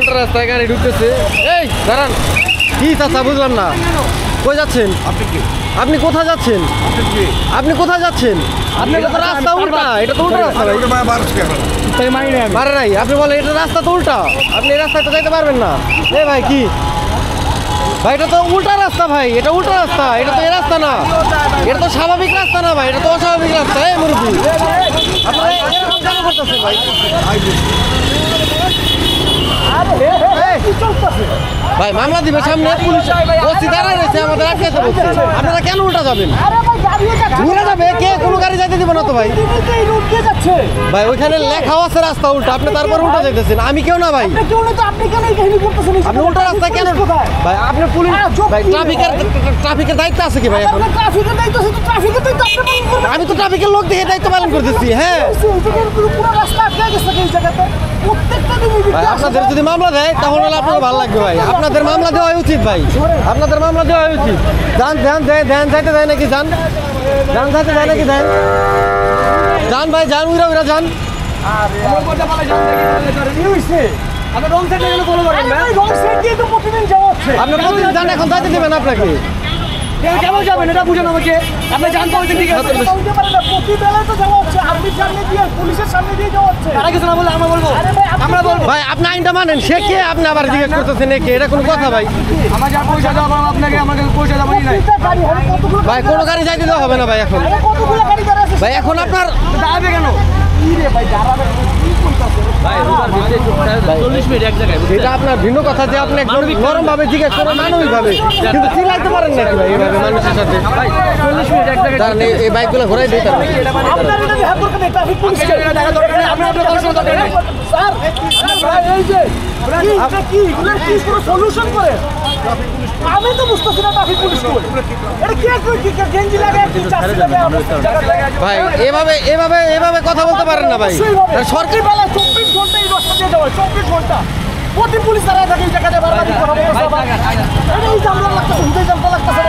উল্টা রাস্তায় গাড়ি ঢুকতেছে। এই দাঁড়ান, কি চাচা বুঝলাম না, কই যাচ্ছেন আপনি? কোথায় যাচ্ছেন আপনি? কোথায় যাচ্ছেন আপনি? এটা তো রাস্তা উল্টা, এটা তো উল্টা রাস্তা মারে নাই। আপনি বলেন এটা রাস্তা তো উল্টা, আপনি এই রাস্তায় তো যাইতে পারবেন না। এ ভাই কি ভাই, এটা তো উল্টা রাস্তা ভাই, এটা উল্টা রাস্তা, এটা তো এই রাস্তা না, এটা তো স্বাভাবিক রাস্তা না ভাই, এটা তো অস্বাভাবিক রাস্তা। এই মুরব্বী আপনারা এরকম কেন করতেছেন ভাই? ভাই মামলা দিবে সামনে, পুলিশ ওসি দাঁড়ায় রয়েছে, আমাদের আটকাতে বলছে। আপনারা কেন উল্টা যাবেন? ঘুরে যাবে কে? কোনো গাড়ি যাইতে দিব না তো ভাই। ভাই ওইখানে লেখাও আছে রাস্তা উল্টা, আপনি তারপর উল্টা যাইতেছেন। আমি কেউ না ভাই, আপনি উল্টা রাস্তায় কেন ভাই? আপনি পুলিশ ভাই, ট্রাফিকের দায়িত্ব আছে কি ভাই? এখন আমি তো ট্রাফিকের লোক দেখে দায়িত্ব পালন করতেছি। হ্যাঁ ভাই, আপনাদের যদি মামলা দেয় তাহলে আপনাকে ভালো লাগবে ভাই, আপনাদের মামলা দেওয়া উচিত ভাই, আপনাদের মামলা দেওয়া উচিত। যান ধ্যান ধ্যান যাইতে দেয় নাকি? যান যান যাইতে দেয় নাকি? দেন যান ভাই, যান উইরা উইরা যান। আপনি রং সাইডে গেলে ফলো করেন না? রং সাইড দিয়ে তো প্রতিদিন যাওয়া হচ্ছে। আপনি প্রতিদিন যান, এখন যাইতে দিবেন আপনাকে? কেন যাবেন এটা বুঝেন আমাকে। আপনি জানতে হইতে ঠিক আছে, বলতে পারেন না, প্রতিবেলা তো যাওয়া হচ্ছে, আপনি সামনে দিয়ে পুলিশের সামনে দিয়ে যাওয়া হচ্ছে। তারা কিছু না বলে আমরা বলবো, আমরা বলবো ভাই আপনি আইনটা মানেন। সে কে? আপনি আবার জিজ্ঞেস করতেছেন কে? এটা কোনো কথা ভাই? আমার যা পয়সা দাও আপনাকে, আমাকে পয়সা দাও নাই ভাই, কোনো গাড়ি যাইতে দেওয়া হবে না ভাই এখন। কতগুলো গাড়ি দাঁড়া আছে ভাই এখন আপনার দাঁড়াবে কেন? কি রে ভাই, দাঁড়াবে কি করতেছে ভাই? 40 মিনিট এক জায়গায়, এটা আপনার ভিন্ন কথা যে আপনি একদম নরম ভাবে জিজ্ঞেস করেন, মানবিক ভাবে, কিন্তু চিল্লাইতে পারেন নাকি ভাই এইভাবে মানুষের সাথে? 40 মিনিট এক জায়গায় দাঁড়ান, এই বাইকগুলো ঘোরাই দিই। আপনার এটা দেখা দরকার নেই, ট্রাফিক পুলিশকে দেখা দরকার নেই, আপনার কোনো দরকার নেই স্যার। ভাই এই যে এটা কি এগুলো কি কোনো সলিউশন করে? আমি তো বুঝতেছি না ট্রাফিক পুলিশ কই, এটা কি গেঞ্জি লাগায় কি চাষি লাগায় ভাই এভাবে এভাবে এভাবে কথা বলতে পারেন না ভাই। সরকারি বেলা 24 ঘন্টা এই রাস্তা দিয়ে যাওয়া, 24 ঘন্টা প্রতি পুলিশ দাঁড়ায় থাকে এই জায়গাটায়, বারবার কথা বলতে। এই জামলা লাগতেছে, হুদাই জামলা লাগতেছে।